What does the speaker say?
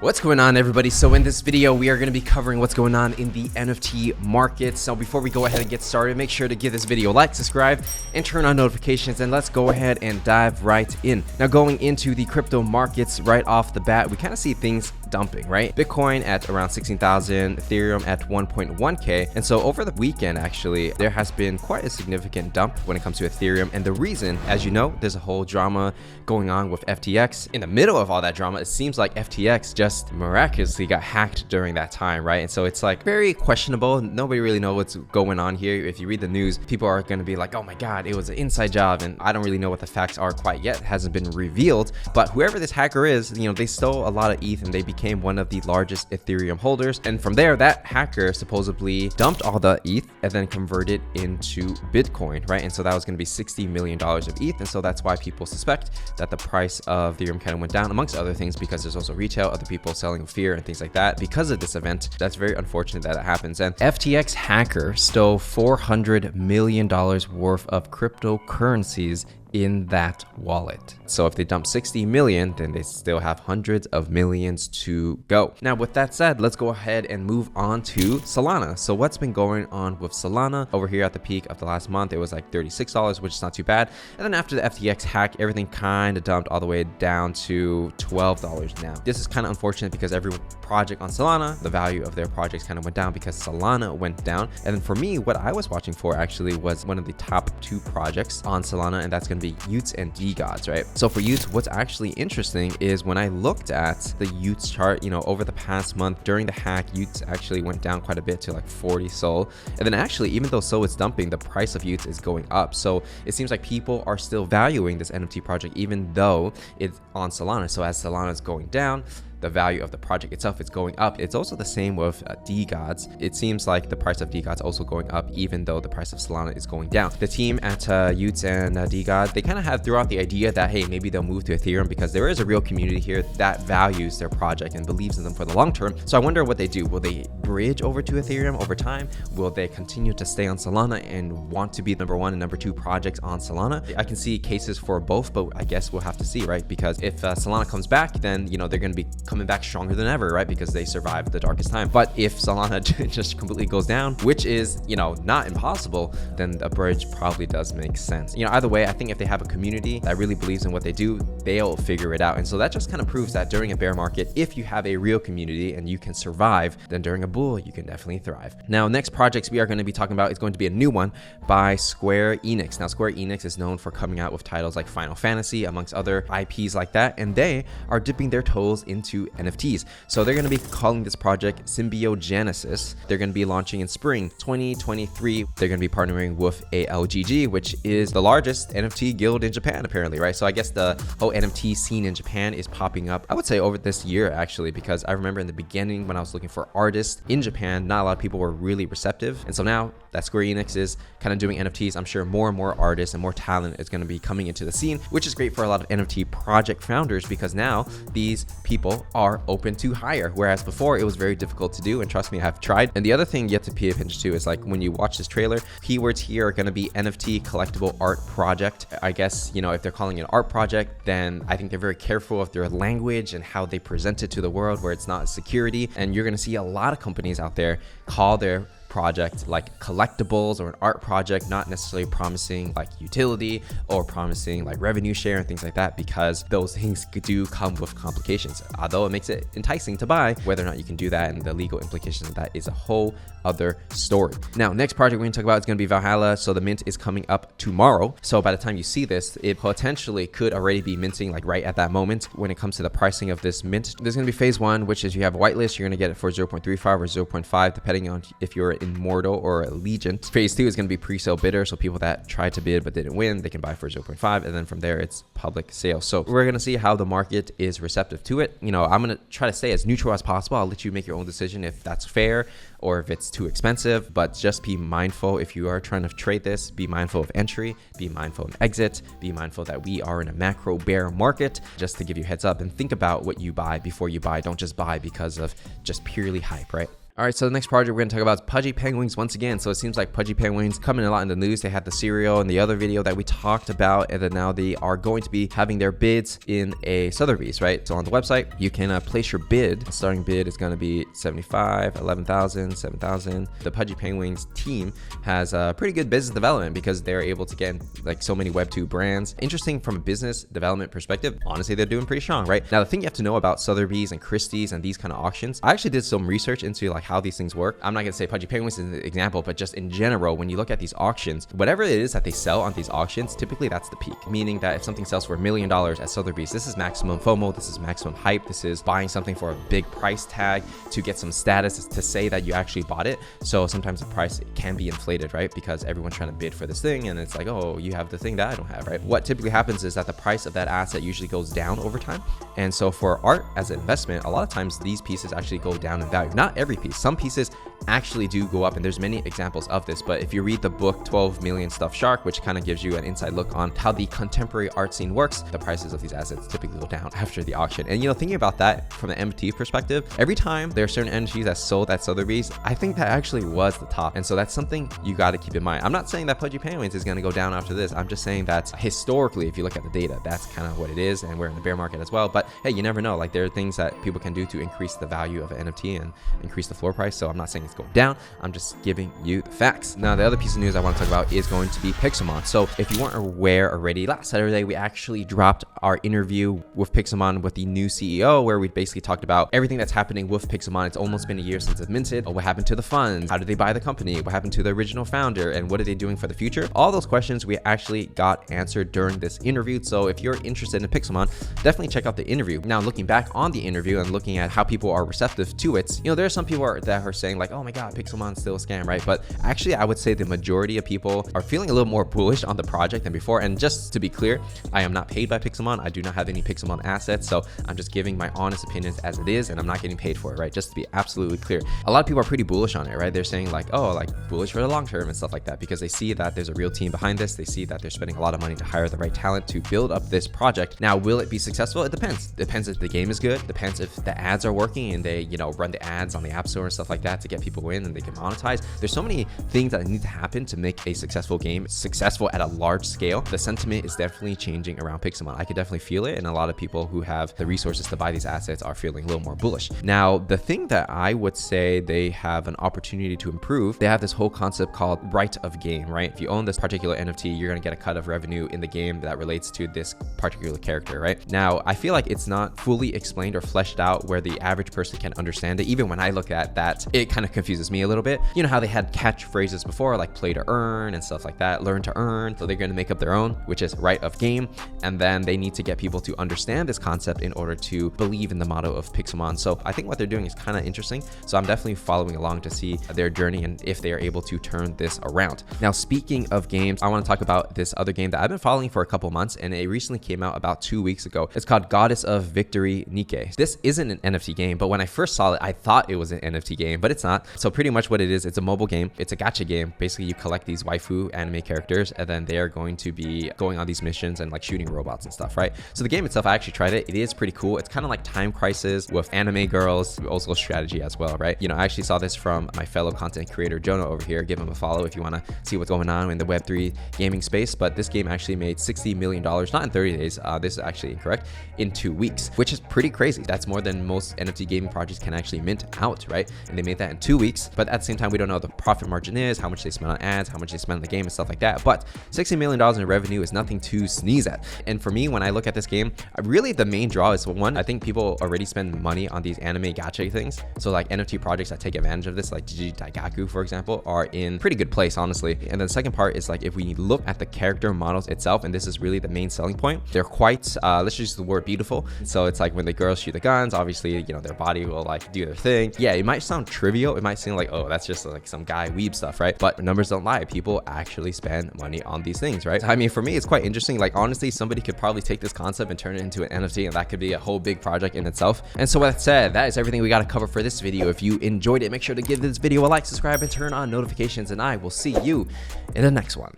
What's going on, everybody? So in this video, we are going to be covering what's going on in the NFT market. So before we go ahead and get started, make sure to give this video a like, subscribe, and turn on notifications, and let's go ahead and dive right in. Now, going into the crypto markets right off the bat, we kind of see things dumping, right? Bitcoin at around 16,000, Ethereum at 1.1K. And so over the weekend, actually, there has been quite a significant dump when it comes to Ethereum. And the reason, as you know, there's a whole drama going on with FTX. In the middle of all that drama, it seems like FTX just miraculously got hacked during that time, right? And so it's like very questionable. Nobody really knows what's going on here. If you read the news, people are going to be like, oh my God, it was an inside job. And I don't really know what the facts are quite yet. It hasn't been revealed. But whoever this hacker is, they stole a lot of ETH and they became one of the largest Ethereum holders. And from there, that hacker supposedly dumped all the ETH and then converted into Bitcoin, right? And so that was going to be $60 million of ETH. And so that's why people suspect that the price of Ethereum kind of went down, amongst other things, because there's also retail, other people selling fear and things like that. Because of this event, that's very unfortunate that it happens. And FTX hacker stole $400 million worth of cryptocurrencies in that wallet. So if they dump 60 million, then they still have hundreds of millions to go. Now, with that said, let's go ahead and move on to Solana. So what's been going on with Solana? Over here at the peak of the last month, it was like $36, which is not too bad. And then after the FTX hack, everything kind of dumped all the way down to $12 now. This is kind of unfortunate because every project on Solana, the value of their projects kind of went down because Solana went down. And then for me, what I was watching for actually was one of the top 2 projects on Solana, and that's going to be y00ts and degods, right? So for y00ts, what's actually interesting is when I looked at the y00ts chart, over the past month during the hack, y00ts actually went down quite a bit to like 40 SOL. And then actually, even though SOL is dumping, the price of y00ts is going up. So it seems like people are still valuing this NFT project, even though it's on Solana. So as Solana is going down, the value of the project itself is going up. It's also the same with degods. It seems like the price of degods also going up, even though the price of Solana is going down. The team at y00ts and degods, they kind of have thrown out the idea that, hey, maybe they'll move to Ethereum because there is a real community here that values their project and believes in them for the long term. So I wonder what they do. Will they bridge over to Ethereum over time? Will they continue to stay on Solana and want to be number 1 and number 2 projects on Solana? I can see cases for both, but I guess we'll have to see, right? Because if Solana comes back, then, they're going to be coming back stronger than ever, right? Because they survived the darkest time. But if Solana just completely goes down, which is, not impossible, then a bridge probably does make sense. Either way, I think if they have a community that really believes in what they do, they'll figure it out. And so that just kind of proves that during a bear market, if you have a real community and you can survive, then during a bull, you can definitely thrive. Now, next projects we are going to be talking about is going to be a new one by Square Enix. Now, Square Enix is known for coming out with titles like Final Fantasy, amongst other IPs like that, and they are dipping their toes into NFTs. So they're going to be calling this project Symbio Genesis. They're going to be launching in spring 2023. They're going to be partnering with ALGG, which is the largest NFT guild in Japan, apparently, right? So I guess the whole NFT scene in Japan is popping up, I would say, over this year, actually, because I remember in the beginning when I was looking for artists in Japan, not a lot of people were really receptive. And so now that Square Enix is kind of doing NFTs, I'm sure more and more artists and more talent is going to be coming into the scene, which is great for a lot of NFT project founders because now these people are open to hire, whereas before it was very difficult to do. And trust me, I've tried. And the other thing you have to pay attention to is like when you watch this trailer, keywords here are going to be NFT collectible art project. I guess, if they're calling it an art project, then I think they're very careful of their language and how they present it to the world, where it's not security. And you're going to see a lot of companies out there call their project like collectibles or an art project, not necessarily promising like utility or promising like revenue share and things like that, because those things do come with complications. Although it makes it enticing to buy, whether or not you can do that and the legal implications of that is a whole other story. Now, next project we're going to talk about is going to be Valhalla. So the mint is coming up tomorrow. So by the time you see this, it potentially could already be minting like right at that moment. When it comes to the pricing of this mint, there's going to be phase 1, which is you have a whitelist. You're going to get it for 0.35 or 0.5, depending on if you're Immortal or Allegiant. Phase 2 is going to be pre-sale bidder. So people that tried to bid but didn't win, they can buy for 0.5. And then from there, it's public sale. So we're going to see how the market is receptive to it. I'm going to try to stay as neutral as possible. I'll let you make your own decision if that's fair or if it's too expensive, but just be mindful if you are trying to trade this, be mindful of entry, be mindful of exit, be mindful that we are in a macro bear market, just to give you a heads up, and think about what you buy before you buy. Don't just buy because of just purely hype, right? All right, so the next project we're gonna talk about is Pudgy Penguins once again. So it seems like Pudgy Penguins coming a lot in the news. They had the cereal in the other video that we talked about, and then now they are going to be having their bids in a Sotheby's, right? So on the website, you can place your bid. The starting bid is gonna be 75, 11,000, 7,000. The Pudgy Penguins team has a pretty good business development because they're able to get like so many Web2 brands. Interesting from a business development perspective. Honestly, they're doing pretty strong, right? Now, the thing you have to know about Sotheby's and Christie's and these kind of auctions, I actually did some research into like how these things work. I'm not gonna say Pudgy Penguins is an example, but just in general, when you look at these auctions, whatever it is that they sell on these auctions, typically that's the peak. Meaning that if something sells for $1 million at Sotheby's, this is maximum FOMO, this is maximum hype, this is buying something for a big price tag to get some status to say that you actually bought it. So sometimes the price can be inflated, right? Because everyone's trying to bid for this thing, and it's like, oh, you have the thing that I don't have, right? What typically happens is that the price of that asset usually goes down over time. And so for art as an investment, a lot of times these pieces actually go down in value. Not every piece. Some pieces actually do go up, and there's many examples of this. But if you read the book 12 Million Stuffed Shark, which kind of gives you an inside look on how the contemporary art scene works, the prices of these assets typically go down after the auction. And thinking about that from an NFT perspective, every time there are certain NFTs that sold at Sotheby's, I think that actually was the top. And so that's something you got to keep in mind. I'm not saying that Pudgy Penguins is going to go down after this. I'm just saying that historically, if you look at the data, that's kind of what it is, and we're in the bear market as well. But hey, you never know. Like, there are things that people can do to increase the value of an NFT and increase the floor price. So I'm not saying it's going down. I'm just giving you the facts. Now, the other piece of news I want to talk about is going to be Pixelmon. So if you weren't aware already, last Saturday, we actually dropped our interview with Pixelmon with the new CEO, where we basically talked about everything that's happening with Pixelmon. It's almost been a year since it's minted. What happened to the funds? How did they buy the company? What happened to the original founder? And what are they doing for the future? All those questions we actually got answered during this interview. So if you're interested in Pixelmon, definitely check out the interview. Now, looking back on the interview and looking at how people are receptive to it, there are some people that are saying like, oh my God, Pixelmon's still a scam, right? But actually, I would say the majority of people are feeling a little more bullish on the project than before. And just to be clear, I am not paid by Pixelmon. I do not have any Pixelmon assets. So I'm just giving my honest opinions as it is, and I'm not getting paid for it, right? Just to be absolutely clear. A lot of people are pretty bullish on it, right? They're saying like, oh, like bullish for the long term and stuff like that, because they see that there's a real team behind this. They see that they're spending a lot of money to hire the right talent to build up this project. Now, will it be successful? It depends. Depends if the game is good. Depends if the ads are working and they, run the ads on the App Store and stuff like that to get people in and they can monetize. There's so many things that need to happen to make a successful game successful at a large scale. The sentiment is definitely changing around Pixelmon. I could definitely feel it, and a lot of people who have the resources to buy these assets are feeling a little more bullish. Now, the thing that I would say they have an opportunity to improve, they have this whole concept called right of game, right? If you own this particular NFT, you're going to get a cut of revenue in the game that relates to this particular character, right? Now, I feel like it's not fully explained or fleshed out where the average person can understand it. Even when I look at that, it kind of confuses me a little bit. You know how they had catchphrases before, like play to earn and stuff like that, learn to earn. So they're going to make up their own, which is right of game. And then they need to get people to understand this concept in order to believe in the motto of Pixelmon. So I think what they're doing is kind of interesting. So I'm definitely following along to see their journey and if they are able to turn this around. Now, speaking of games, I want to talk about this other game that I've been following for a couple months, and it recently came out about 2 weeks ago. It's called Goddess of Victory Nikke. This isn't an NFT game, but when I first saw it, I thought it was an NFT game, but it's not. So pretty much what it is, it's a mobile game. It's a gacha game. Basically, you collect these waifu anime characters, and then they're going to be going on these missions and like shooting robots and stuff, right? So the game itself, I actually tried it. It is pretty cool. It's kind of like Time Crisis with anime girls, also strategy as well, right? I actually saw this from my fellow content creator, Jonah, over here. Give him a follow if you want to see what's going on in the Web3 gaming space. But this game actually made $60 million, not in 30 days. This is actually incorrect, in 2 weeks, which is pretty crazy. That's more than most NFT gaming projects can actually mint out, right? And they made that in 2 weeks. But at the same time, we don't know what the profit margin is, how much they spend on ads, how much they spend on the game and stuff like that. But $60 million in revenue is nothing to sneeze at. And for me, when I look at this game, really the main draw is, one, I think people already spend money on these anime gacha things. So like NFT projects that take advantage of this, like Jiji Daigaku, for example, are in pretty good place, honestly. And then the second part is like, if we look at the character models itself, and this is really the main selling point, they're quite, let's just use the word beautiful. So it's like when the girls shoot the guns, obviously, their body will like do their thing. Yeah, it might sound trivial. It might seem like, oh, that's just like some guy weeb stuff, right? But numbers don't lie. People actually spend money on these things, right? I mean, for me, it's quite interesting. Like, honestly, somebody could probably take this concept and turn it into an NFT, and that could be a whole big project in itself. And so with that said, that is everything we got to cover for this video. If you enjoyed it, make sure to give this video a like, subscribe, and turn on notifications, and I will see you in the next one.